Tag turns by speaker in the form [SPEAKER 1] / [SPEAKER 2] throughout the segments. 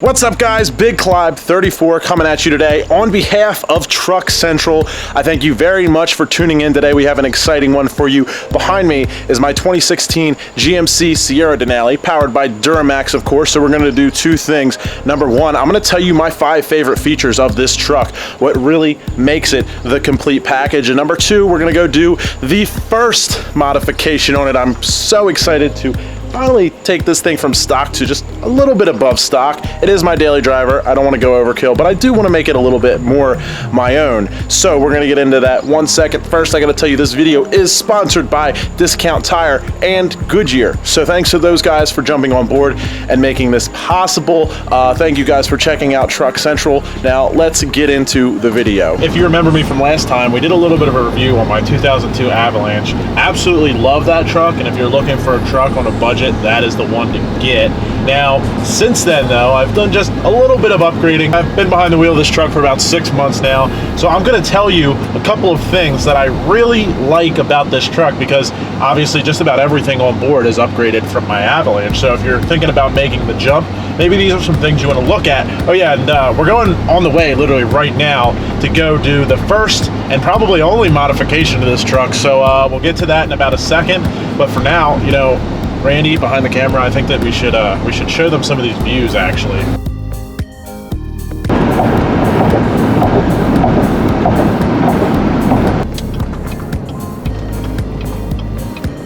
[SPEAKER 1] What's up guys, Big Clyde 34 coming at you today on behalf of Truck Central. I thank you very much for tuning in today. We have an exciting one for you. Behind me is my 2016 GMC Sierra Denali, powered by Duramax of course. So we're going to do two things. Number one, I'm going to tell you my 5 favorite features of this truck, what really makes it the complete package. And number two, we're going to go do the first modification on it. I'm so excited to finally take this thing from stock to just a little bit above stock. It is my daily driver. I don't want to go overkill, but I do want to make it a little bit more my own. So we're going to get into that 1 second. First, I got to tell you this video is sponsored by Discount Tire and Goodyear. So thanks to those guys for jumping on board and making this possible. Thank you guys for checking out Truck Central. Now let's get into the video. If you remember me from last time, we did a little bit of a review on my 2002 Avalanche. Absolutely love that truck, and if you're looking for a truck on a budget, that is the one to get. Now, since then though, I've done just a little bit of upgrading. I've been behind the wheel of this truck for about 6 months now, so I'm going to tell you a couple of things that I really like about this truck, because obviously just about everything on board is upgraded from my Avalanche. So if you're thinking about making the jump, maybe these are some things you want to look at. Oh yeah, and we're going on the way literally right now to go do the first and probably only modification to this truck, so we'll get to that in about a second. But for now, you know, Randy behind the camera, I think that we should show them some of these views actually.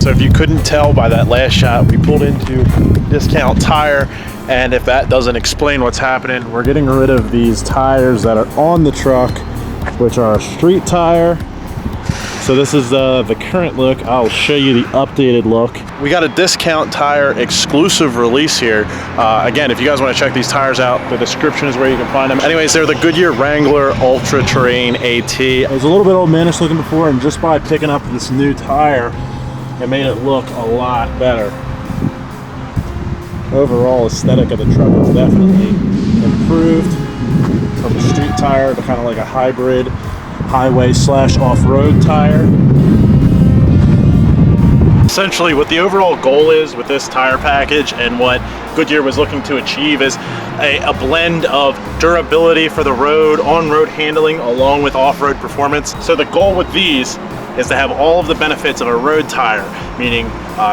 [SPEAKER 1] So if you couldn't tell by that last shot, we pulled into Discount Tire, and if that doesn't explain what's happening, we're getting rid of these tires that are on the truck, which are a street tire. So this is the current look. I'll show you the updated look. We got a Discount Tire exclusive release here. Again, if you guys want to check these tires out, the description is where you can find them. Anyways, they're the Goodyear Wrangler UltraTerrain AT. It was a little bit old manish looking before, and just by picking up this new tire, it made it look a lot better. Overall aesthetic of the truck is definitely improved from a street tire to kind of like a hybrid highway / off-road tire. Essentially what the overall goal is with this tire package, and what Goodyear was looking to achieve, is a blend of durability for the road, on-road handling, along with off-road performance. So the goal with these is to have all of the benefits of a road tire, meaning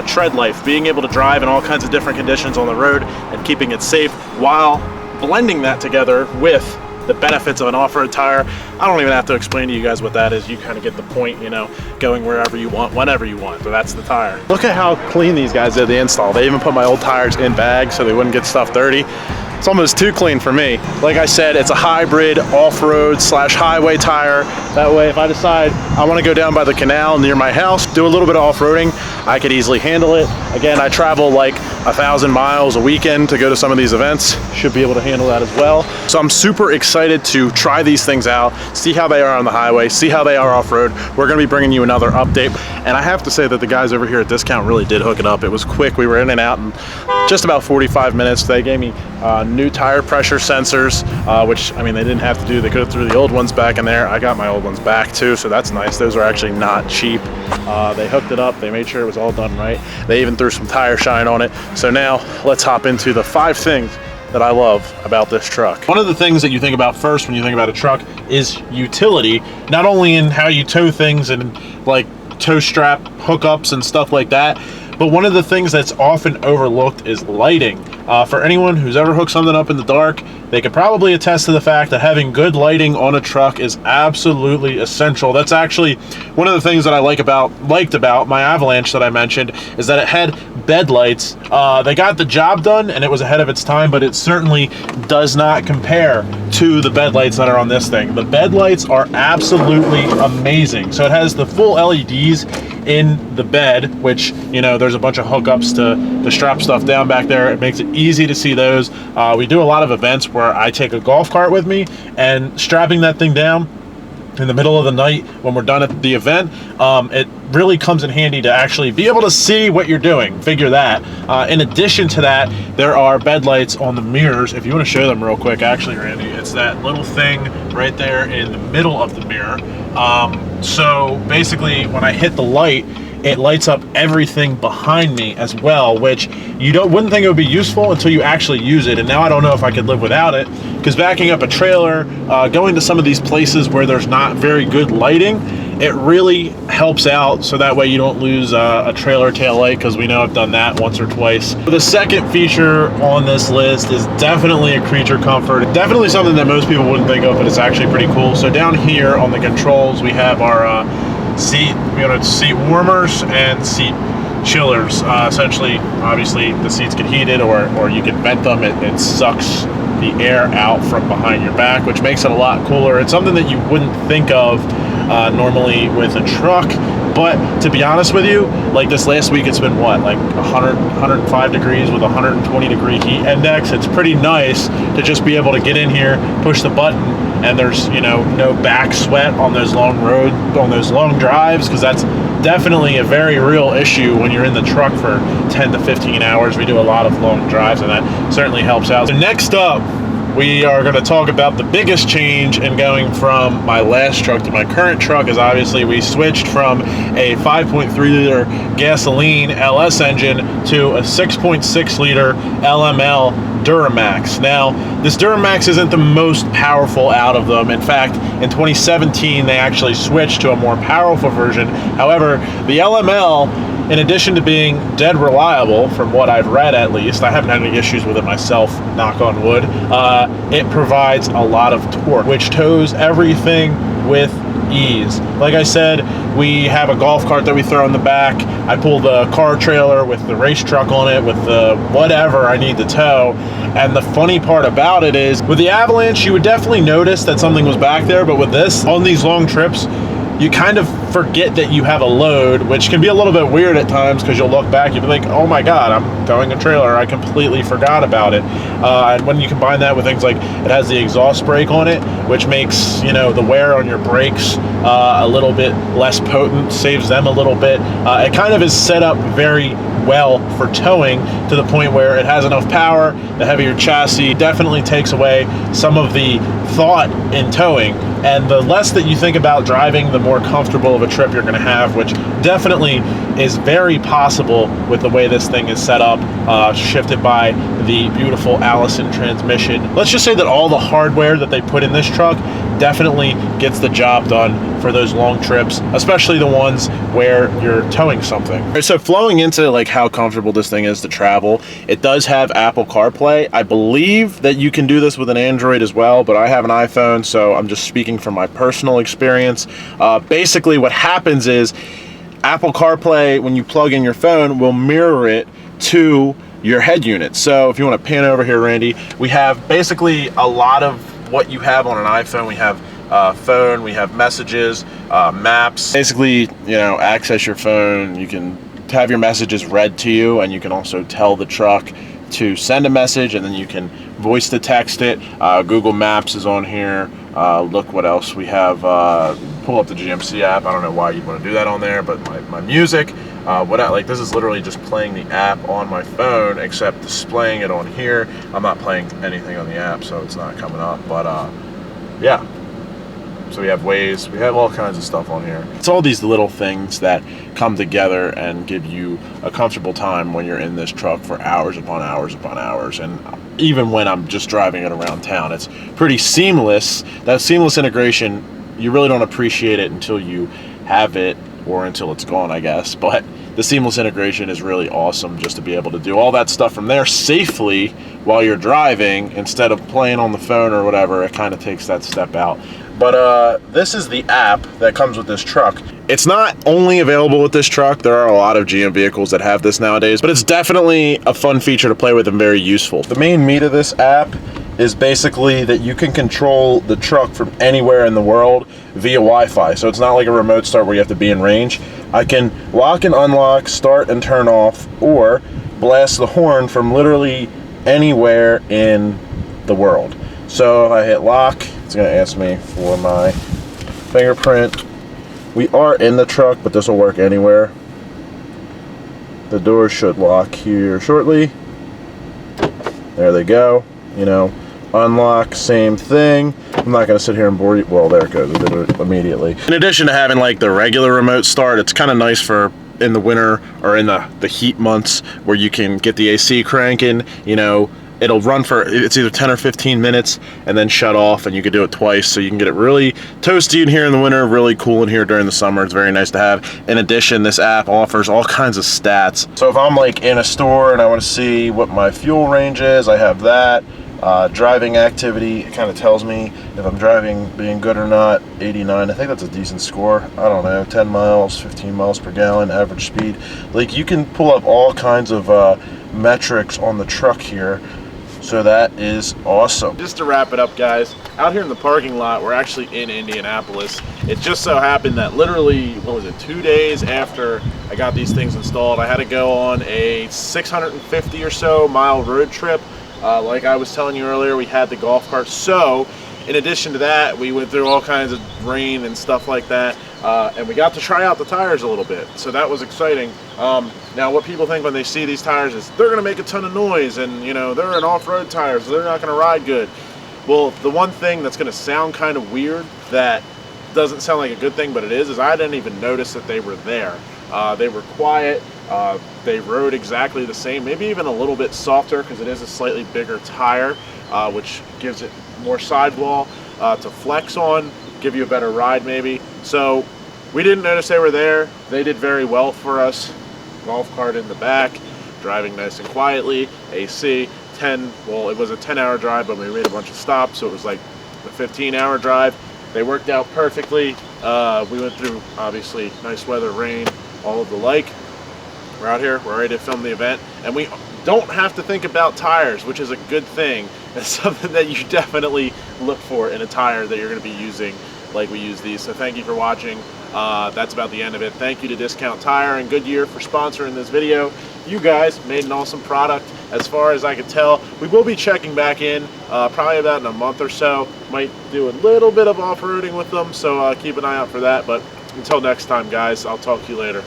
[SPEAKER 1] tread life, being able to drive in all kinds of different conditions on the road and keeping it safe, while blending that together with the benefits of an off-road tire. I don't even have to explain to you guys what that is. You kind of get the point, you know, going wherever you want, whenever you want. So that's the tire. Look at how clean these guys did the install. They even put my old tires in bags so they wouldn't get stuff dirty. It's almost too clean for me. Like I said, it's a hybrid off-road / highway tire. That way, if I decide I want to go down by the canal near my house, do a little bit of off-roading, I could easily handle it. Again, I travel like 1,000 miles a weekend to go to some of these events. Should be able to handle that as well. So I'm super excited to try these things out, see how they are on the highway, see how they are off-road. We're going to be bringing you another update. And I have to say that the guys over here at Discount really did hook it up. It was quick. We were in and out in just about 45 minutes. They gave me new tire pressure sensors, which, I mean, they didn't have to do. They could have threw the old ones back in there. I got my old ones back too, so that's nice. Those are actually not cheap. They hooked it up. They made sure it was all done right. They even threw some tire shine on it. So now let's hop into the 5 things that I love about this truck. One of the things that you think about first when you think about a truck is utility, not only in how you tow things and like tow strap hookups and stuff like that, but one of the things that's often overlooked is lighting. For anyone who's ever hooked something up in the dark, they could probably attest to the fact that having good lighting on a truck is absolutely essential. That's actually one of the things that I liked about my Avalanche that I mentioned, is that it had bed lights. They got the job done and it was ahead of its time, but it certainly does not compare to the bed lights that are on this thing. The bed lights are absolutely amazing. So it has the full LEDs in the bed, which, you know, there's a bunch of hookups to strap stuff down back there. It makes it easy to see those. We do a lot of events where I take a golf cart with me, and strapping that thing down in the middle of the night when we're done at the event, it really comes in handy to actually be able to see what you're doing. Figure that. In addition to that, there are bed lights on the mirrors. If you want to show them real quick, actually, Randy, it's that little thing right there in the middle of the mirror. So basically, when I hit the light, it lights up everything behind me as well, which you wouldn't think it would be useful until you actually use it. And now I don't know if I could live without it, because backing up a trailer, going to some of these places where there's not very good lighting, it really helps out, so that way you don't lose a trailer tail light, because we know I've done that once or twice. The second feature on this list is definitely a creature comfort. Definitely something that most people wouldn't think of, but it's actually pretty cool. So down here on the controls, we have our seat warmers and seat chillers. Essentially, obviously, the seats get heated, or you can vent them. It sucks the air out from behind your back, which makes it a lot cooler. It's something that you wouldn't think of normally with a truck, but to be honest with you, like this last week, it's been what, like 105 degrees with 120 degree heat index. It's pretty nice to just be able to get in here, push the button, and there's, you know, no back sweat on those long drives, because that's definitely a very real issue when you're in the truck for 10 to 15 hours. We do a lot of long drives, and that certainly helps out. So next up, we are going to talk about the biggest change in going from my last truck to my current truck. Is obviously we switched from a 5.3 liter gasoline LS engine to a 6.6 liter LML Duramax. Now, this Duramax isn't the most powerful out of them. In fact, in 2017, they actually switched to a more powerful version. However, the LML, in addition to being dead reliable, from what I've read at least, I haven't had any issues with it myself, knock on wood, it provides a lot of torque, which tows everything with ease. Like I said, we have a golf cart that we throw in the back. I pull the car trailer with the race truck on it, with the whatever I need to tow. And the funny part about it is, with the Avalanche, you would definitely notice that something was back there, but with this, on these long trips, you kind of forget that you have a load, which can be a little bit weird at times, because you'll look back, you'll be like, oh my God, I'm towing a trailer, I completely forgot about it. And when you combine that with things like, it has the exhaust brake on it, which makes, you know, the wear on your brakes a little bit less potent, saves them a little bit. It kind of is set up very well for towing, to the point where it has enough power. The heavier chassis definitely takes away some of the thought in towing, and the less that you think about driving, the more comfortable of a trip you're going to have, which definitely is very possible with the way this thing is set up, shifted by the beautiful Allison transmission. Let's just say that all the hardware that they put in this truck definitely gets the job done for those long trips, especially the ones where you're towing something. All right, so flowing into like how comfortable this thing is to travel, it does have Apple CarPlay. I believe that you can do this with an Android as well, but I have an iPhone, so I'm just speaking from my personal experience. Basically what happens is Apple CarPlay, when you plug in your phone, will mirror it to your head unit. So if you want to pan over here, Randy, we have basically a lot of what you have on an iPhone. We have phone, we have messages, maps. Basically, you know, access your phone, you can have your messages read to you, and you can also tell the truck to send a message, and then you can voice to text it. Google Maps is on here. Look what else we have. Pull up the GMC app. I don't know why you'd want to do that on there, but my music, like this is literally just playing the app on my phone, except displaying it on here. I'm not playing anything on the app, so it's not coming up, but yeah. So we have Waze, we have all kinds of stuff on here. It's all these little things that come together and give you a comfortable time when you're in this truck for hours upon hours upon hours. And even when I'm just driving it around town, it's pretty seamless. That seamless integration, you really don't appreciate it until you have it, or until it's gone, I guess. But the seamless integration is really awesome, just to be able to do all that stuff from there safely while you're driving, instead of playing on the phone or whatever. It kind of takes that step out. But this is the app that comes with this truck. It's not only available with this truck. There are a lot of GM vehicles that have this nowadays, but it's definitely a fun feature to play with and very useful. The main meat of this app is basically that you can control the truck from anywhere in the world via Wi-Fi. So it's not like a remote start where you have to be in range. I can lock and unlock, start and turn off, or blast the horn from literally anywhere in the world. So if I hit lock, it's going to ask me for my fingerprint. We are in the truck, but this will work anywhere. The doors should lock here shortly. There they go. You know, unlock, same thing. I'm not going to sit here and bore you. Well, there it goes. It did it immediately. In addition to having like the regular remote start, it's kind of nice for in the winter or in the heat months where you can get the AC cranking, you know, it'll run for, it's either 10 or 15 minutes and then shut off, and you can do it twice, so you can get it really toasty in here in the winter, really cool in here during the summer. It's very nice to have. In addition, this app offers all kinds of stats. So if I'm like in a store and I want to see what my fuel range is, I have that. Driving activity, it kind of tells me if I'm driving being good or not. 89, I think that's a decent score. I don't know, 10 miles, 15 miles per gallon, average speed. Like, you can pull up all kinds of metrics on the truck here. So that is awesome. Just to wrap it up, guys, out here in the parking lot, we're actually in Indianapolis. It just so happened that literally, what was it, 2 days after I got these things installed, I had to go on a 650 or so mile road trip. Like I was telling you earlier, we had the golf cart. So in addition to that, we went through all kinds of rain and stuff like that. And we got to try out the tires a little bit, so that was exciting. Now, what people think when they see these tires is they're going to make a ton of noise, and you know, they're an off-road tires, so they're not going to ride good. Well, the one thing that's going to sound kind of weird, that doesn't sound like a good thing, but it is I didn't even notice that they were there. They were quiet. They rode exactly the same, maybe even a little bit softer because it is a slightly bigger tire, which gives it more sidewall to flex on, give you a better ride maybe. So we didn't notice they were there. They did very well for us. Golf cart in the back, driving nice and quietly, AC, well, it was a 10-hour drive, but we made a bunch of stops, so it was like a 15-hour drive. They worked out perfectly. We went through, obviously, nice weather, rain, all of the like. We're out here, we're ready to film the event, and we don't have to think about tires, which is a good thing. It's something that you definitely look for in a tire that you're going to be using like we use these. So thank you for watching. That's about the end of it. Thank you to Discount Tire and Goodyear for sponsoring this video. You guys made an awesome product. As far as I could tell, we will be checking back in probably about in a month or so. Might do a little bit of off-roading with them, so keep an eye out for that. But until next time, guys, I'll talk to you later.